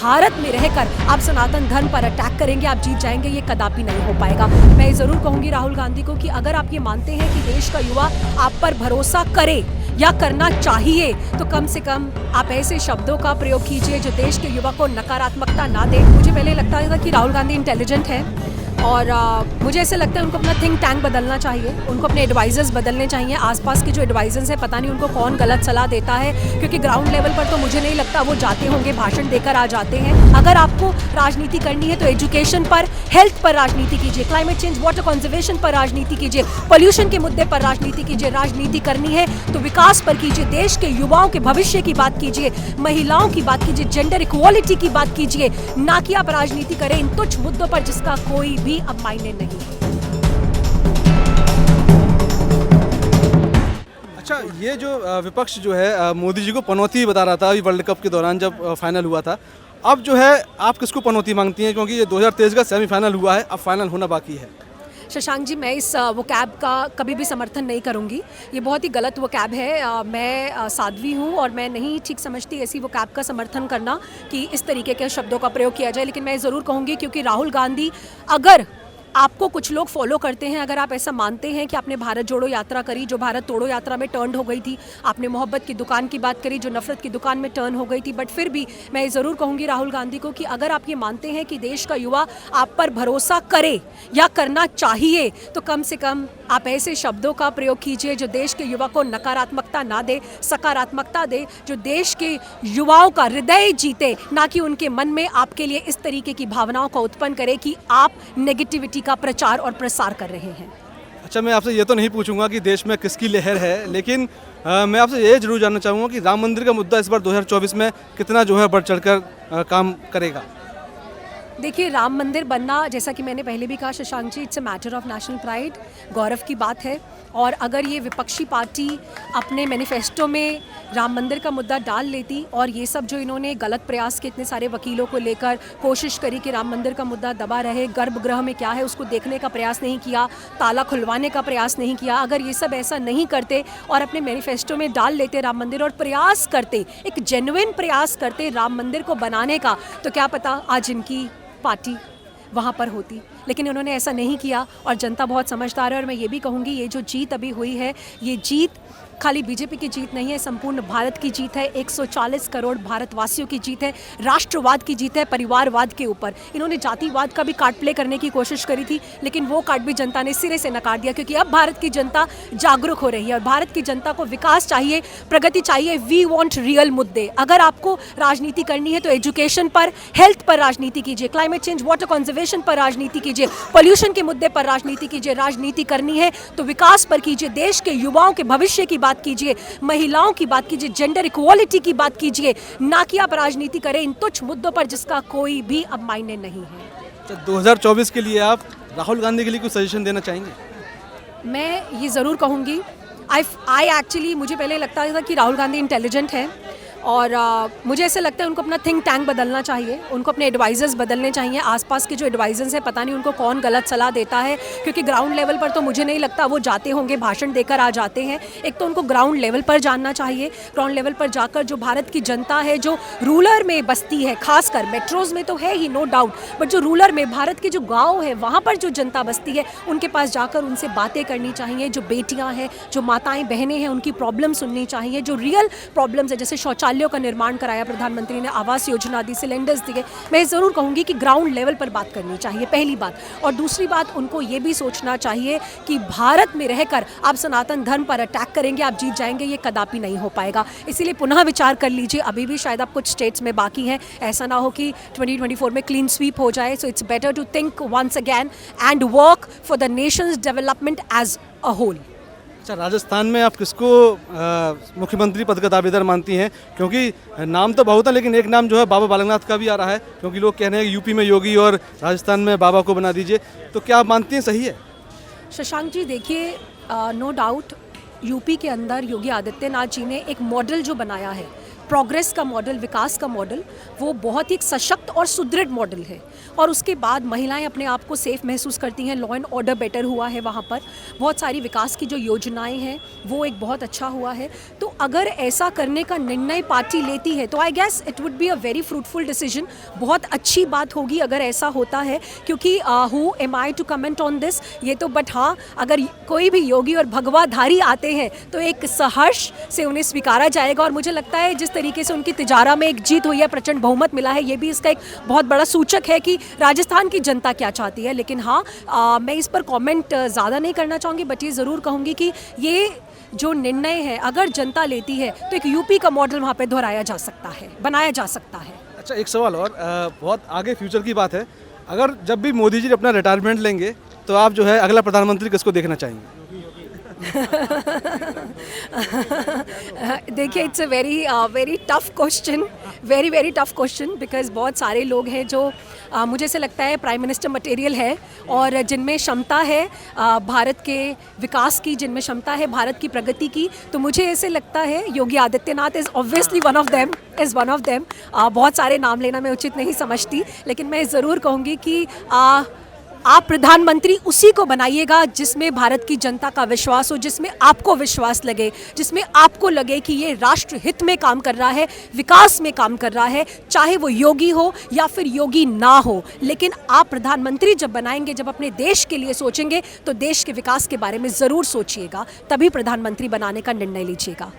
भारत में रहकर आप सनातन धर्म पर अटैक करेंगे, आप जीत जाएंगे, ये कदापि नहीं हो पाएगा। मैं ये ज़रूर कहूँगी राहुल गांधी को कि अगर आप ये मानते हैं कि देश का युवा आप पर भरोसा करे या करना चाहिए, तो कम से कम आप ऐसे शब्दों का प्रयोग कीजिए जो देश के युवा को नकारात्मकता ना दे। मुझे पहले लगता था कि राहुल गांधी इंटेलिजेंट है और मुझे ऐसे लगता है उनको अपना थिंक टैंक बदलना चाहिए, उनको अपने एडवाइजर्स बदलने चाहिए। आसपास के जो एडवाइजर्स हैं पता नहीं उनको कौन गलत सलाह देता है, क्योंकि ग्राउंड लेवल पर तो मुझे नहीं लगता वो जाते होंगे, भाषण देकर आ जाते हैं। अगर आपको राजनीति करनी है तो एजुकेशन पर, हेल्थ पर राजनीति कीजिए, क्लाइमेट चेंज, वाटर कंजर्वेशन पर राजनीति कीजिए, पोल्यूशन के मुद्दे पर राजनीति कीजिए। राजनीति करनी है तो विकास पर कीजिए, देश के युवाओं के भविष्य की बात कीजिए, महिलाओं की बात कीजिए, जेंडर इक्वालिटी की बात कीजिए, ना कि आप राजनीति करें इन तुच्छ मुद्दों पर जिसका कोई भी अब मायने नहीं है। अच्छा, ये जो विपक्ष जो है मोदी जी को पनौती बता रहा था अभी वर्ल्ड कप के दौरान जब फाइनल हुआ था, अब जो है आप किसको पनौती मांगती हैं, क्योंकि ये 2023 का सेमीफाइनल हुआ है, अब फाइनल होना बाकी है। शशांक जी, मैं इस वो कैब का कभी भी समर्थन नहीं करूंगी, ये बहुत ही गलत वो कैब है। मैं साध्वी हूँ और मैं नहीं ठीक समझती ऐसी वो कैब का समर्थन करना कि इस तरीके के शब्दों का प्रयोग किया जाए। लेकिन मैं ज़रूर कहूँगी, क्योंकि राहुल गांधी, अगर आपको कुछ लोग फॉलो करते हैं, अगर आप ऐसा मानते हैं कि आपने भारत जोड़ो यात्रा करी जो भारत तोड़ो यात्रा में टर्न हो गई थी, आपने मोहब्बत की दुकान की बात करी जो नफरत की दुकान में टर्न हो गई थी, बट फिर भी मैं ज़रूर कहूँगी राहुल गांधी को कि अगर आप ये मानते हैं कि देश का युवा आप पर भरोसा करे या करना चाहिए, तो कम से कम आप ऐसे शब्दों का प्रयोग कीजिए जो देश के युवा को नकारात्मकता ना दे, सकारात्मकता दे, जो देश के युवाओं का हृदय जीते, ना कि उनके मन में आपके लिए इस तरीके की भावनाओं को उत्पन्न करे कि आप नेगेटिविटी का प्रचार और प्रसार कर रहे हैं। अच्छा, मैं आपसे ये तो नहीं पूछूंगा कि देश में किसकी लहर है, लेकिन मैं आपसे ये जरूर जानना चाहूँगा कि राम मंदिर का मुद्दा इस बार 2024 में कितना जो है बढ़ चढ़कर काम करेगा। देखिए, राम मंदिर बनना, जैसा कि मैंने पहले भी कहा Shashank ji, it's a matter of national pride, गौरव की बात है। और अगर ये विपक्षी पार्टी अपने मैनिफेस्टो में राम मंदिर का मुद्दा डाल लेती और ये सब जो इन्होंने गलत प्रयास के इतने सारे वकीलों को लेकर कोशिश करी कि राम मंदिर का मुद्दा दबा रहे, गर्भगृह में क्या है उसको देखने का प्रयास नहीं किया, ताला खुलवाने का प्रयास नहीं किया, अगर ये सब ऐसा नहीं करते और अपने मैनिफेस्टो में डाल लेते राम मंदिर और प्रयास करते, एक जेन्युइन प्रयास करते राम मंदिर को बनाने का, तो क्या पता आज इनकी पार्टी वहाँ पर होती। लेकिन उन्होंने ऐसा नहीं किया और जनता बहुत समझदार है। और मैं ये भी कहूँगी, ये जो जीत अभी हुई है, ये जीत खाली बीजेपी की जीत नहीं है, संपूर्ण भारत की जीत है, 140 करोड़ भारतवासियों की जीत है, राष्ट्रवाद की जीत है, परिवारवाद के ऊपर। इन्होंने जातिवाद का भी कार्ड प्ले करने की कोशिश करी थी, लेकिन वो कार्ड भी जनता ने सिरे से नकार दिया, क्योंकि अब भारत की जनता जागरूक हो रही है और भारत की जनता को विकास चाहिए, प्रगति चाहिए। वी वॉन्ट रियल मुद्दे। अगर आपको राजनीति करनी है तो एजुकेशन पर, हेल्थ पर राजनीति कीजिए, क्लाइमेट चेंज, वाटर कंजर्वेशन पर राजनीति कीजिए, पोल्यूशन के मुद्दे पर राजनीति कीजिए। राजनीति करनी है तो विकास पर कीजिए, देश के युवाओं के भविष्य की बात कीजिए, महिलाओं की बात कीजिए, जेंडर इक्वालिटी की बात कीजिए, ना कि आप राजनीति करें इन तुच्छ मुद्दों पर जिसका कोई भी अब मायने नहीं है। 2024 के लिए आप राहुल गांधी के लिए कुछ सजेशन देना चाहेंगे? मैं ये ज़रूर कहूँगी, मुझे पहले लगता था कि राहुल गांधी इंटेलिजेंट है और मुझे ऐसे लगता है उनको अपना थिंक टैंक बदलना चाहिए, उनको अपने एडवाइजर्स बदलने चाहिए। आसपास के जो एडवाइजर्स हैं पता नहीं उनको कौन गलत सलाह देता है, क्योंकि ग्राउंड लेवल पर तो मुझे नहीं लगता वो जाते होंगे, भाषण देकर आ जाते हैं। एक तो उनको ग्राउंड लेवल पर जानना चाहिए, ग्राउंड लेवल पर जाकर जो भारत की जनता है, जो रूरल में बसती है, खासकर मेट्रोज में तो है ही नो डाउट, बट जो रूरल में भारत के जो गाँव है वहाँ पर जो जनता बसती है, उनके पास जाकर उनसे बातें करनी चाहिए। जो बेटियाँ हैं, जो माताएँ बहनें हैं, उनकी प्रॉब्लम सुननी चाहिए, जो रियल प्रॉब्लम्स है, जैसे शौचालयों का निर्माण कराया प्रधानमंत्री ने, आवास योजना दी, सिलेंडर्स दिए। मैं ज़रूर कहूँगी कि ग्राउंड लेवल पर बात करनी चाहिए, पहली बात। और दूसरी बात, उनको ये भी सोचना चाहिए कि भारत में रहकर आप सनातन धर्म पर अटैक करेंगे, आप जीत जाएंगे, ये कदापि नहीं हो पाएगा। इसीलिए पुनः विचार कर लीजिए, अभी भी शायद आप कुछ स्टेट्स में बाकी हैं, ऐसा ना हो कि 2024 में क्लीन स्वीप हो जाए। So it's better to think once again and work for the nation's development as a whole. अच्छा, राजस्थान में आप किसको मुख्यमंत्री पद का दावेदार मानती हैं? क्योंकि नाम तो बहुत है, लेकिन एक नाम जो है बाबा बालकनाथ का भी आ रहा है, क्योंकि लोग कह रहे हैं कि यूपी में योगी और राजस्थान में बाबा को बना दीजिए, तो क्या आप मानती हैं सही है? शशांक जी, देखिए, नो डाउट यूपी के अंदर योगी आदित्यनाथ जी ने एक मॉडल जो बनाया है प्रोग्रेस का मॉडल, विकास का मॉडल, वो बहुत ही एक सशक्त और सुदृढ़ मॉडल है। और उसके बाद महिलाएं अपने आप को सेफ महसूस करती हैं, लॉ एंड ऑर्डर बेटर हुआ है वहाँ पर, बहुत सारी विकास की जो योजनाएं हैं वो एक बहुत अच्छा हुआ है। तो अगर ऐसा करने का निर्णय पार्टी लेती है तो I guess it would be a very fruitful decision. बहुत अच्छी बात होगी अगर ऐसा होता है, क्योंकि who am I to comment on this, ये तो बट हाँ, अगर कोई भी योगी और भगवाधारी आते हैं तो एक सहर्ष से उन्हें स्वीकारा जाएगा। और मुझे लगता है जिस तरीके से उनकी तिजारा में एक जीत हुई है, प्रचंड बहुमत मिला है, ये भी इसका एक बहुत बड़ा सूचक है कि राजस्थान की जनता क्या चाहती है। लेकिन हाँ, मैं इस पर कमेंट ज़्यादा नहीं करना चाहूँगी, बट ये ज़रूर कहूँगी कि ये जो निर्णय है अगर जनता लेती है तो एक यूपी का मॉडल वहाँ पे दोहराया जा सकता है, बनाया जा सकता है। अच्छा, एक सवाल और, बहुत आगे फ्यूचर की बात है, अगर जब भी मोदी जी अपना रिटायरमेंट लेंगे तो आप जो है अगला प्रधानमंत्री किसको देखना चाहेंगे? देखिए, it's a very tough question, very tough question, because बहुत सारे लोग हैं जो मुझे ऐसे लगता है प्राइम मिनिस्टर मटेरियल है और जिनमें क्षमता है भारत के विकास की, जिनमें क्षमता है भारत की प्रगति की। तो मुझे ऐसे लगता है Yogi Adityanath is obviously one of them. बहुत सारे नाम लेना मैं उचित नहीं समझती, लेकिन मैं ज़रूर कहूँगी कि आप प्रधानमंत्री उसी को बनाइएगा जिसमें भारत की जनता का विश्वास हो, जिसमें आपको विश्वास लगे, जिसमें आपको लगे कि ये राष्ट्र हित में काम कर रहा है, विकास में काम कर रहा है, चाहे वो योगी हो या फिर योगी ना हो। लेकिन आप प्रधानमंत्री जब बनाएंगे, जब अपने देश के लिए सोचेंगे, तो देश के विकास के बारे में ज़रूर सोचिएगा, तभी प्रधानमंत्री बनाने का निर्णय लीजिएगा।